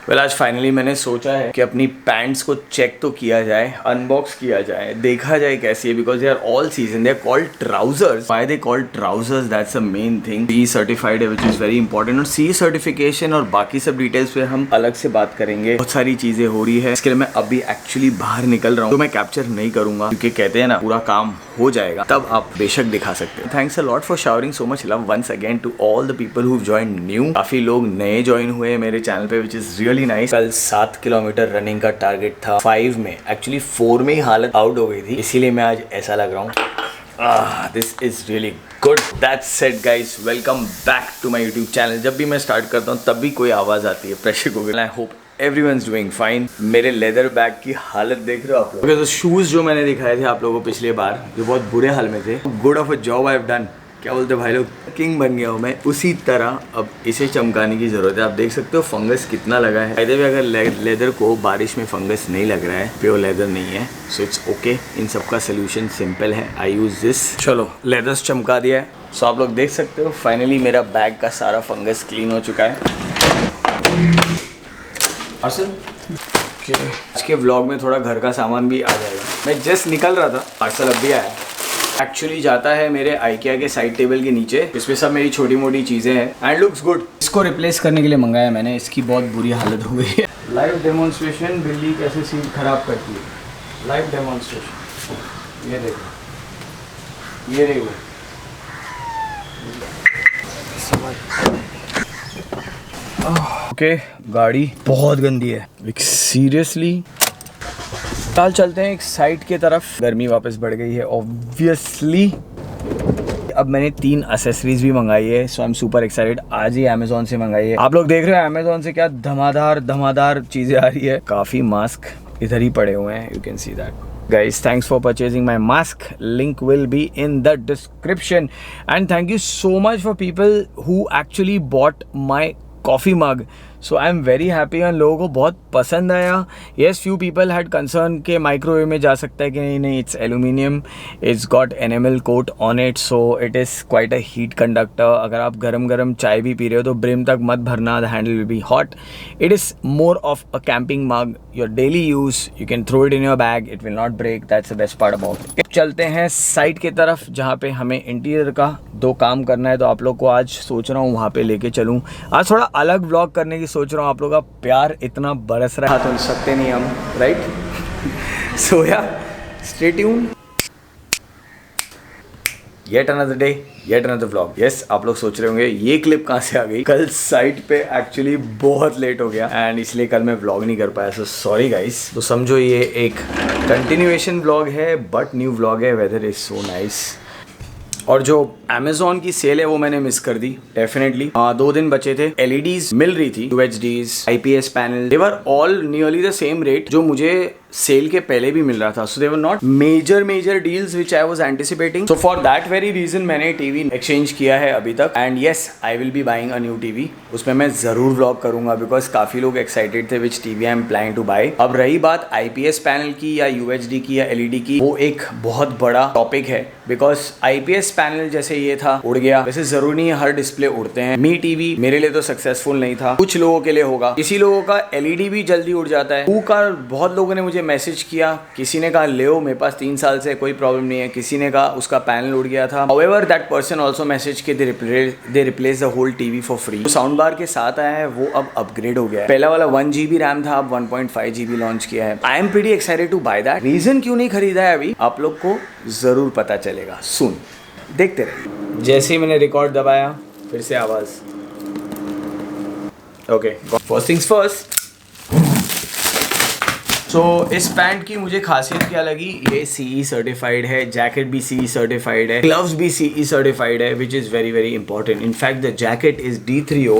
Well आज finally मैंने सोचा है कि अपनी पैंट्स को चेक तो किया जाए, अनबॉक्स किया जाए, देखा जाए कैसी है, because they are all season, they are called trousers. Why they called trousers, that's a main thing. C certified है, विच इज वेरी इंपॉर्टेंट। और सी सर्टिफिकेशन और बाकी सब डिटेल्स पे हम अलग से बात करेंगे। बहुत सारी चीजें हो रही है, इसके लिए मैं अभी एक्चुअली बाहर निकल रहा हूँ, तो मैं कैप्चर नहीं करूंगा क्योंकि कहते हैं ना, पूरा काम हो जाएगा तब आप बेशक दिखा सकते हो। Thanks a lot for showering so much love once again to all the people who join new. काफी लोग नए ज्वाइन हुए मेरे चैनल पे, विच इज रियली नाइस। कल 7 किलोमीटर रनिंग का टारगेट था, 5 में, एक्चुअली 4 में ही हालत आउट हो गई थी, इसीलिए मैं आज ऐसा लग रहा हूँ। This is really good. That's set guys, welcome back to my YouTube channel. जब भी मैं स्टार्ट करता हूँ तब भी कोई आवाज आती है pressure cooker. I hope everyone's doing fine। मेरे लेदर बैग की हालत देख रहे हो आप लोग। तो शूज जो मैंने दिखाए थे आप लोगों को पिछले बार, जो बहुत बुरे हाल में थे, good of a job I have done. क्या बोलते हैं भाई लोग, किंग बन गया हूँ मैं। उसी तरह अब इसे चमकाने की जरूरत है। आप देख सकते हो फंगस कितना लगा है। फायदे में अगर लेदर को बारिश में फंगस नहीं लग रहा है, प्योर लेदर नहीं है, सो इट्स ओके। इन सब का सोल्यूशन सिंपल है, आई यूज दिस। चलो लेदर्स चमका दिया है, सो आप लोग देख सकते हो फाइनली मेरा बैग का सारा फंगस क्लीन हो चुका है। आज के व्लॉग में थोड़ा घर का सामान भी आ जाएगा। मैं जस्ट निकल रहा था, पार्सल अब भी आया। एक्चुअली जाता है मेरे आइकिया के साइड टेबल के नीचे, इसमें सब मेरी छोटी मोटी चीज़ें हैं एंड लुक्स गुड। इसको रिप्लेस करने के लिए मंगाया मैंने, इसकी बहुत बुरी हालत हो गई है। लाइव डेमोन्स्ट्रेशन, बिल्ली कैसे सीट खराब करती है। लाइव डेमोन्स्ट्रेशन, ये देखो, ये देखो। ओके, गाड़ी बहुत गंदी है, सीरियसली। कल चलते हैं एक साइड के तरफ। गर्मी वापस बढ़ गई है ऑब्वियसली। अब मैंने 3 एसेसरीज भी मंगाई है, so I am super excited. आज ही अमेजोन से मंगाई है। आप लोग देख रहे हो अमेजोन से क्या धमादार चीजें आ रही है। काफी मास्क इधर ही पड़े हुए हैं, you can see that. Guys, thanks for purchasing my mask. Link will be in the description. And thank you so much for people who actually bought my coffee mug. So I am very happy। और लोगों को बहुत पसंद आया। Yes, few people had concern कि microwave में जा सकता है कि नहीं, it's aluminium, it's got enamel coat on it, so it is quite a heat conductor। अगर आप गरम चाय भी पी रहे हो तो ब्रिम तक मत भरना, the handle will be hot। It is more of a camping mug, your daily use, you can throw it in your bag, it will not break, that's the best part about it। चलते हैं side की तरफ जहाँ पे हमें interior का 2 काम करना है, तो आप लोग को आज सोच रहा हूँ वहाँ पे लेके चलूँ। आज थोड़ा अलग व्लॉग करने की सोच रहा हूँ। आप लोग का प्यार इतना बरस रहा है, तो सकते नहीं हम, राइट? सो या stay tuned. Yet another day, yet another vlog. Yes, आप लोग सोच रहे होंगे ये क्लिप कहाँ से आ गई। कल साइट पे एक्चुअली बहुत लेट हो गया एंड इसलिए कल मैं व्लॉग नहीं कर पाया, सो सॉरी गाइस। तो समझो ये एक कंटिन्यूएशन व्लॉग है, बट न्यू व्लॉग है। Weather is so nice. और जो अमेजोन की सेल है वो मैंने मिस कर दी डेफिनेटली। 2 दिन बचे थे, एलईडीज मिल रही थी, UHDs, IPS panel, they were all nearly the same rate जो मुझे सेल के पहले भी मिल रहा था। So they were not major deals which I was anticipating. So for that very reason मैंने टीवी एक्सचेंज किया है अभी तक। And yes, I will be buying a new TV. उसमें मैं जरूर व्लॉग करूंगा बिकॉज काफी लोग एक्साइटेड थे which TV I am planning to buy. अब रही बात IPS पैनल की या UHD की या LED की, वो एक बहुत बड़ा टॉपिक है बिकॉज IPS पैनल जैसे ये था उड़ गया। वैसे जरूरी नहीं है हर डिस्प्ले उड़ते हैं। मी टीवी मेरे लिए तो सक्सेसफुल नहीं था, कुछ लोगों के लिए होगा। किसी लोगों का LED भी जल्दी उड़ जाता है। का बहुत लोगों ने मुझे मैसेज किया, किसी ने कहा ले मेरे पास 3 साल से कोई प्रॉब्लम नहीं है, किसी ने कहा उसका पैनल उड़ गया था। However, that person also message के they replace the whole TV for free। तो साउंड बार के साथ आया है वो अब अपग्रेड हो गया है। पहला वाला 1 GB रैम था, अब 1.5 GB लॉन्च किया है। I am pretty excited to buy that. Reason क्यों नहीं खरीदा है अभी आप लोग को जरूर पता चलेगा सुन, देखते रहिए। जैसे ही मैंने रिकॉर्ड दबाया फिर से आवाज। Okay, first things first. तो इस पैंट की मुझे खासियत क्या लगी, ये CE सर्टिफाइड है, जैकेट भी CE सर्टिफाइड है, ग्लव्स भी CE सर्टिफाइड है, which is very very important. In fact the jacket is D3O।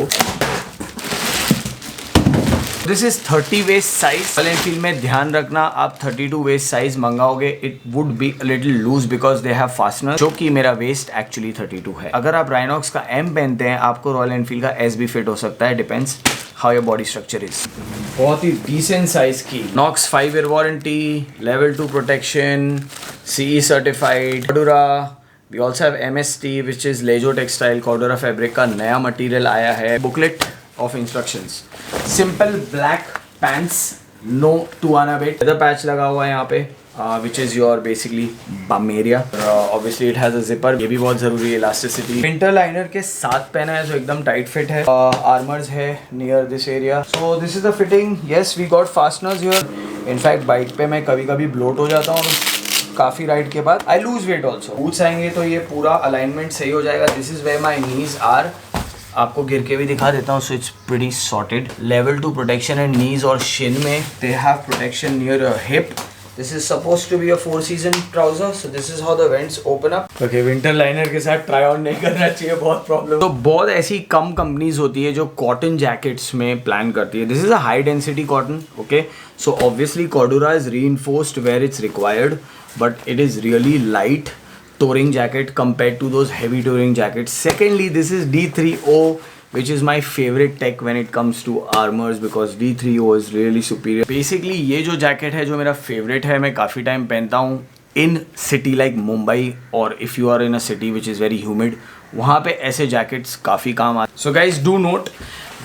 This is 30 waist size. Royal Enfield में ध्यान रखना, आप 32 वेस्ट साइज मंगाओगे it would be a little loose because they have fastener, जो कि मेरा वेस्ट एक्चुअली 32 है। अगर आप राइनॉक्स का M पहनते हैं आपको रॉयल एनफील्ड का S भी फिट हो सकता है, depends how your body structure is. बहुत ही डिसेंट साइज की Knox 5 year warranty, level 2 protection, CE certified, Cordura. We also have MST which is लेजो टेक्सटाइल, कॉर्डोरा फैब्रिक का नया मटेरियल आया है। Booklet of instructions. Simple black pants, no tuana bit. Leather patch लगा हुआ है यहाँ पे, which is your basically bum area. Obviously it has a zipper. ये भी बहुत ज़रूरी है, elasticity. Winter liner के साथ पहना है, जो एकदम tight fit है. Armors है near this area. So this is the fitting. Yes, we got fasteners here. In fact bike पे मैं कभी कभी bloat हो जाता हूँ काफ़ी राइड के बाद. I lose weight also. Boots आएंगे तो ये पूरा अलाइनमेंट सही हो जाएगा. This is where my knees are. आपको गिर के भी दिखा देता हूँ. So it's pretty sorted. Level 2 protection है नीज और शिन में. They have protection near hip. This is supposed to be a 4-season trouser, so this is how the vents open up. Okay, winter liner के साथ try on नहीं करना चाहिए, बहुत problem. तो बहुत ऐसी कम कंपनीज होती है जो कॉटन जैकेट्स में प्लान करती है. This is a high density cotton, okay? So obviously Cordura is reinforced where it's required, but it is really light touring jacket compared to those heavy touring jackets. Secondly, this is D3O, which is my favorite tech when it comes to armors because D3O is really superior. Basically ये जो jacket है जो मेरा favourite है, मैं काफ़ी time पहनता हूँ in city like मुंबई, और if you are in a city which is very humid, वहाँ पे ऐसे जैकेट्स काफ़ी काम आते. So guys do note,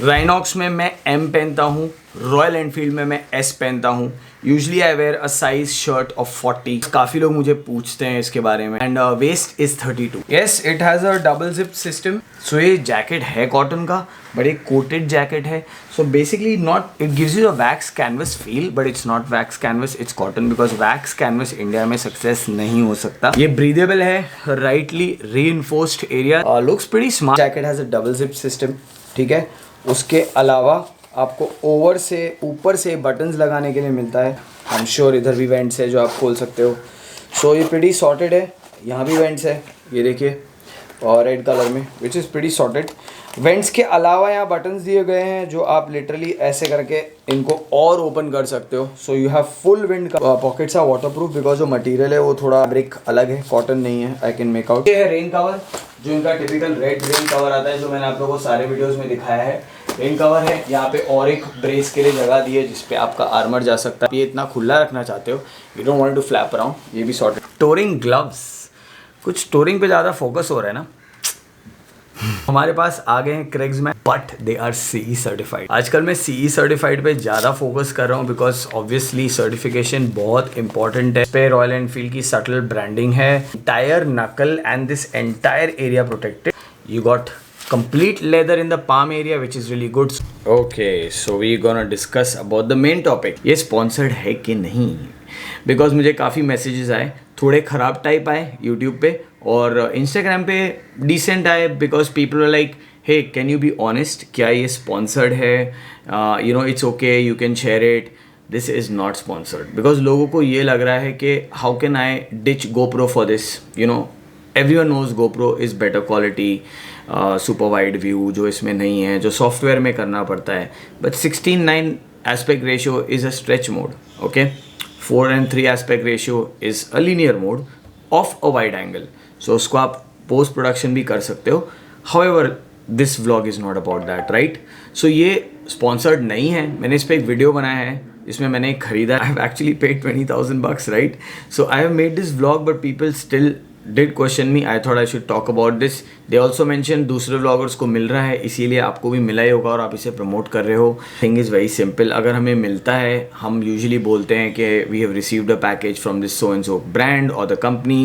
Rhinox में मैं M पहनता हूँ, रॉयल एनफील्ड में मैं S पहनता हूँ. Usually I wear a size shirt of 40. काफ़ी लोग मुझे पूछते हैं इसके बारे में. And waist is 32. Yes, it has a double zip system. So ये जैकेट है कॉटन का, बट एक कोटेड जैकेट है. So basically not, it gives you a wax canvas feel, but it's not wax canvas, it's cotton, because wax canvas India में success नहीं हो सकता. ये ब्रीदेबल है, rightly reinforced area, looks pretty smart. Jacket has a double zip system, ठीक है. उसके अलावा आपको ओवर से ऊपर से बटन्स लगाने के लिए मिलता है. आई एम श्योर इधर भी वेंट्स है जो आप खोल सकते हो. सो ये प्रीटी सॉर्टेड है. यहाँ भी वेंट्स है, ये देखिए, और रेड कलर में, which is pretty sorted. Vents के अलावा यहाँ बटन्स दिए गए हैं जो आप लिटरली ऐसे करके इनको और ओपन कर सकते हो. So you have full wind. Pockets are waterproof because जो मटीरियल है वो थोड़ा फैब्रिक अलग है, कॉटन नहीं है. I can make out. ये है रेन कवर, जो इनका टिपिकल रेड रेन कवर आता है, जो मैंने आप लोगों को सारे वीडियोज़ में दिखाया है. रेन कवर है. यहाँ पे और एक ब्रेस के लिए जगह दी है जिसपे आपका आर्मर जा सकता है. ये इतना खुला रखना चाहते हो, you don't want to flap around, ये भी सॉर्टेड. टोरिंग ग्लव्स, कुछ टोरिंग पे ज़्यादा फोकस हो रहा है ना. हमारे पास आ गए हैं क्रेग्समैन, but they are CE certified. आजकल मैं CE सर्टिफाइड पे ज़्यादा फोकस कर रहा हूँ बिकॉज ऑब्वियसली सर्टिफिकेशन बहुत इंपॉर्टेंट है. इस पे रॉयल एनफील्ड की सटल ब्रांडिंग है. एंटायर नकल and this entire area protected. You got complete leather in the palm area, which is really good. Okay, so we gonna discuss about the main topic. ये sponsored है कि नहीं, because मुझे काफ़ी messages आए, थोड़े ख़राब टाइप आए YouTube पे, और Instagram पे decent आए, because people were like, hey, can you be honest, क्या ये sponsored है? You know, it's okay, you can share it. This is not sponsored, because लोगों को ये लग रहा है कि how can I ditch GoPro for this, you know. Everyone knows GoPro is better quality, super wide view जो इसमें नहीं है, जो सॉफ्टवेयर में करना पड़ता है. But 16:9 aspect ratio is a stretch mode, okay? 4:3 aspect ratio is a linear mode of a wide angle. So उसको आप post production भी कर सकते हो. However, this vlog is not about that, right? So ये sponsored नहीं है. मैंने इस पर एक वीडियो बनाया है इसमें मैंने खरीदा. I have actually paid $20,000, right? So I have made this vlog, but people still did question me. I thought I should talk about this. They also mentioned दूसरे vloggers को मिल रहा है, इसीलिए आपको भी मिला ही होगा और आप इसे प्रमोट कर रहे हो. Thing is very simple. अगर हमें मिलता है, हम यूजुअली बोलते हैं कि we have received a package from this so and so brand or the company.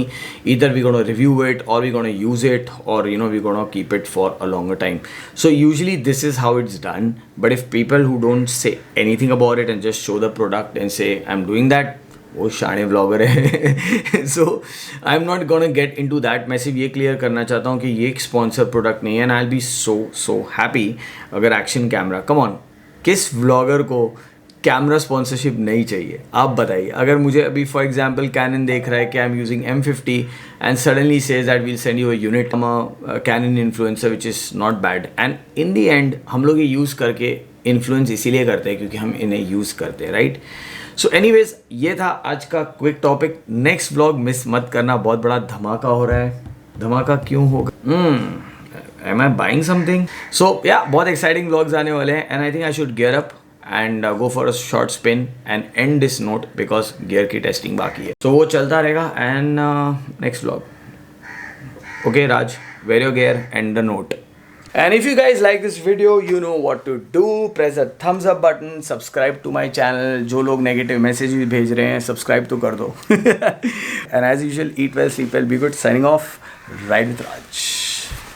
Either we're going to review it or we're going to use it, or you know we're going to keep it for a longer time. So usually this is how it's done. But if people who don't say anything about it and just show the product and say I'm doing that, वो शाने vlogger है. So I am not gonna get into that. मैं सिर्फ ये clear करना चाहता हूँ कि ये एक स्पॉन्सर प्रोडक्ट नहीं है. And I will B so happy अगर एक्शन कैमरा, कम ऑन, किस व्लॉगर को कैमरा स्पॉन्सरशिप नहीं चाहिए आप बताइए. अगर मुझे अभी फॉर एग्जांपल कैनन देख रहा है कि I am using M50 and suddenly says that we'll send you a unit, Canon influencer which is not bad. And in the end हम लोग ये यूज़ करके इन्फ्लुएंस इसीलिए करते हैं क्योंकि हम इन्हें यूज़ करते हैं, राइट? सो एनीवेज, ये था आज का quick topic. Next vlog miss मत करना, बहुत बड़ा धमाका हो रहा है. धमाका क्यों होगा? Am I buying something? So yeah, बहुत एक्साइटिंग व्लॉग्स आने वाले हैं and I think I should gear up and go for a short spin and and this note because gear की टेस्टिंग बाकी है. सो वो चलता रहेगा and next vlog. Okay Raj, wear your gear and the note. And if you guys like this video, you know what to do. Press the thumbs up button, subscribe to my channel. जो लोग negative message भी भेज रहे हैं, subscribe तो कर दो. And as usual, eat well, sleep well, be good. Signing off, Ride with Raj.